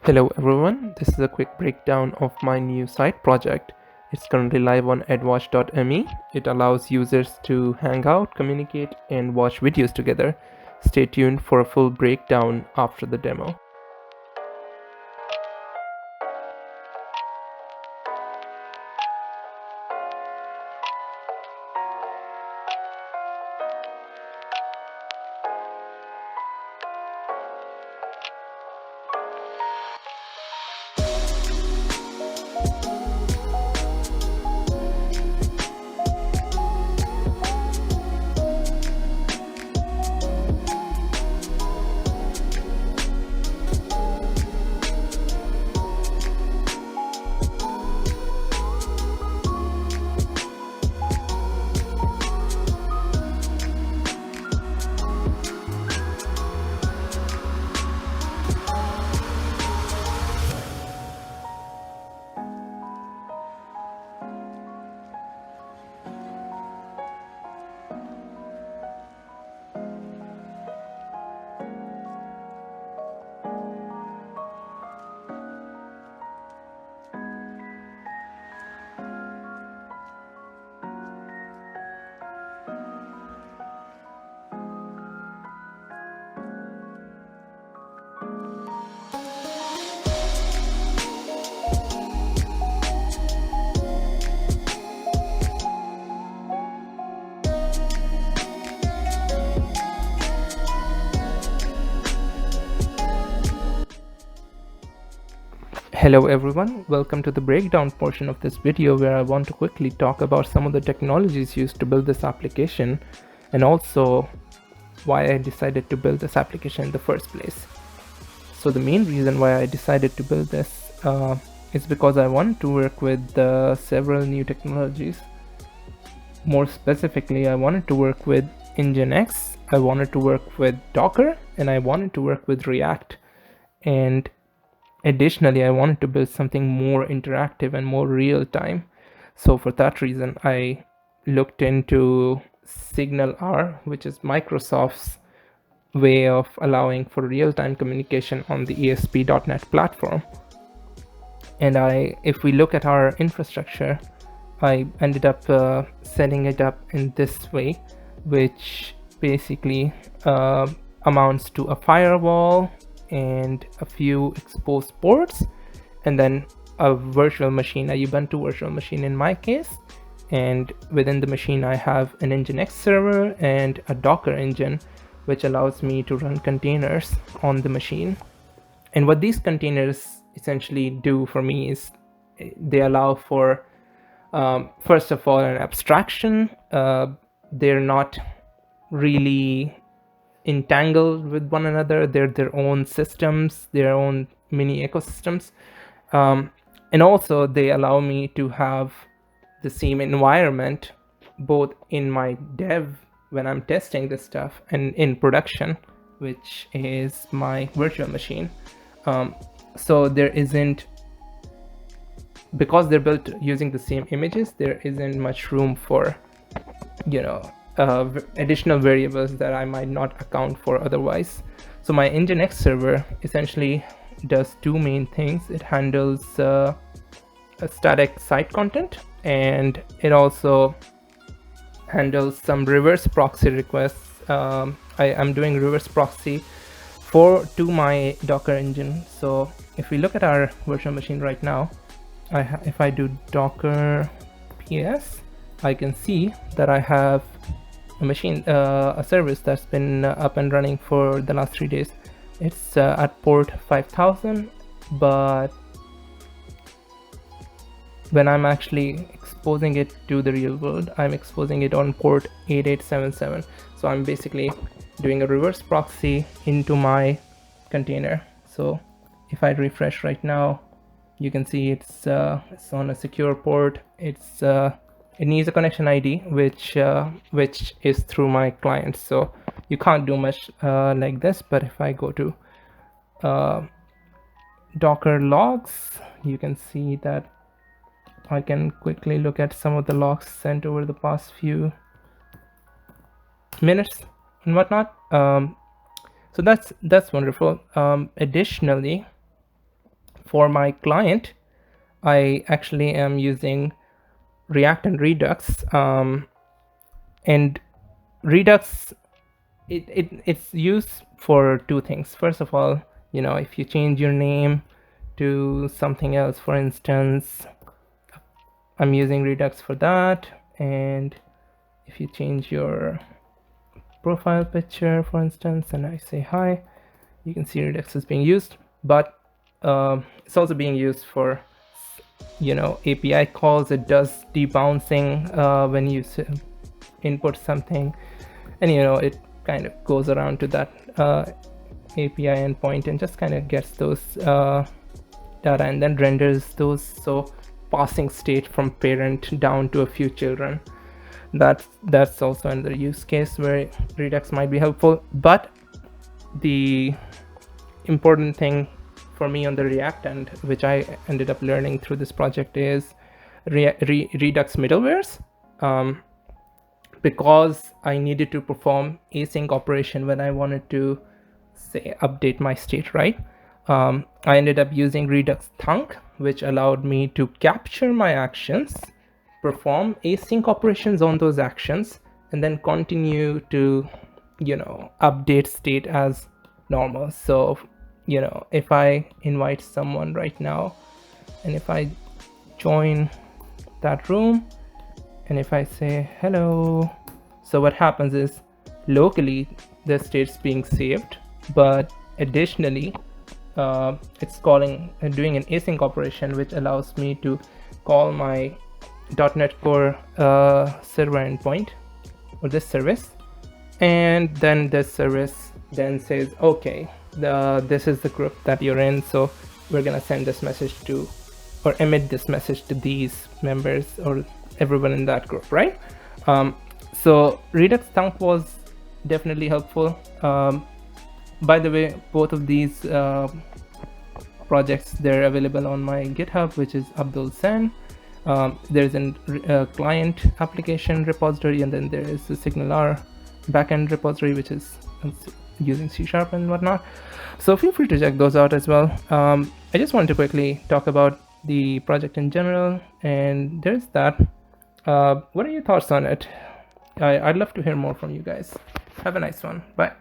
Hello everyone, this is a quick breakdown of my new side project. It's currently live on edwatch.me. It allows users to hang out, communicate, and watch videos together. Stay tuned for a full breakdown after the demo. Hello everyone, welcome to the breakdown portion of this video where I want to quickly talk about some of the technologies used to build this application and also why I decided to build this application in the first place. So the main reason why I decided to build this is because I want to work with several new technologies. More specifically, I wanted to work with Nginx, I wanted to work with Docker, and I wanted to work with React. And additionally, I wanted to build something more interactive and more real-time. So for that reason, I looked into SignalR, which is Microsoft's way of allowing for real-time communication on the ASP.NET platform. And if we look at our infrastructure, I ended up setting it up in this way, which basically amounts to a firewall and a few exposed ports, and then a virtual machine, a Ubuntu virtual machine in my case. And within the machine, I have an Nginx server and a Docker engine, which allows me to run containers on the machine. And what these containers essentially do for me is they allow for, first of all, an abstraction. They're not really entangled with one another. They're their own systems, their own mini ecosystems, and also they allow me to have the same environment both in my dev when I'm testing this stuff and in production, which is my virtual machine. So there isn't, because they're built using the same images, there isn't much room for additional variables that I might not account for otherwise. So my Nginx server essentially does two main things. It handles a static site content, and it also handles some reverse proxy requests. I am doing reverse proxy to my Docker engine. So if we look at our virtual machine right now, if I do Docker PS, I can see that I have a service that's been up and running for the last 3 days. It's at port 5000, but when I'm actually exposing it to the real world, I'm exposing it on port 8877. So I'm basically doing a reverse proxy into my container. So if I refresh right now, you can see it's on a secure port. It needs a connection ID, which is through my client. So you can't do much like this. But if I go to Docker logs, you can see that I can quickly look at some of the logs sent over the past few minutes and whatnot. So that's wonderful. Additionally, For my client, I actually am using React and Redux, and Redux, it's used for two things. First of all, if you change your name to something else, for instance, I'm using Redux for that. And if you change your profile picture, for instance, and I say hi, you can see Redux is being used. But it's also being used for API calls. It does debouncing when you input something, and it kind of goes around to that API endpoint and just kind of gets those data and then renders those. So passing state from parent down to a few children, that's also another use case where Redux might be helpful. But the important thing for me on the React end, which I ended up learning through this project, is Redux middlewares, because I needed to perform async operation when I wanted to, say, update my state, right? I ended up using redux-thunk, which allowed me to capture my actions, perform async operations on those actions, and then continue to update state as normal. So if I invite someone right now, and if I join that room, and if I say hello, so what happens is locally the state's being saved, but additionally it's doing an async operation, which allows me to call my .NET Core server endpoint, or this service, and then this service then says, okay, this is the group that you're in, so we're gonna send this message to, or emit this message to these members or everyone in that group, right? So redux-thunk was definitely helpful. By the way, both of these projects, they're available on my GitHub, which is Abdul Sen. There's a client application repository, and then there is the SignalR backend repository, which is using C# and whatnot. So feel free to check those out as well. I just wanted to quickly talk about the project in general, and there's that. What are your thoughts on it? I'd love to hear more from you guys. Have a nice one. Bye.